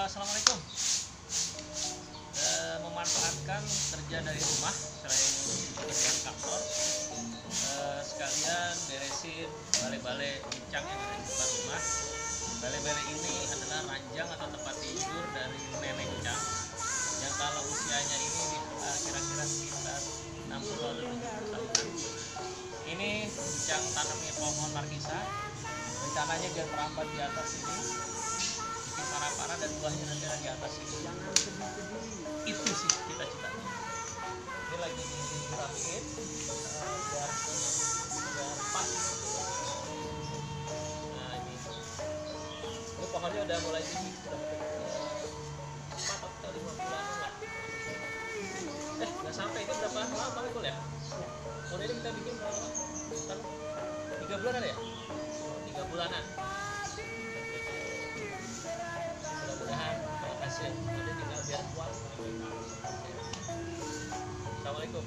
Assalamualaikum. Memanfaatkan kerja dari rumah selain pekerjaan kantor, sekalian beresin bale-bale bincang yang ada di depan rumah. Bale-bale ini adalah ranjang atau tempat tidur dari nenek Cang yang kalau usianya ini kira-kira sekitar 60 atau 70 tahunan. Ini Cang tanamnya pohon markisa, rencananya dia merambat di atas ini, bikin para-para dan buahnya nanti ada di atas ini. Jangan sedih-sedih. Itu sih cita-citanya. Ini lagi dirapiin biar pas. Nah ini pohonnya udah mulai tinggi, udah 4 atau 5 bulanan lah. Nggak sampai, ini berapa lama Mikul ya? Udah ini kita bikin berapa? 3 bulan ada ya? 3 bulanan. Mudah-mudahan kalau hasil udah tinggal biar puas. Assalamualaikum.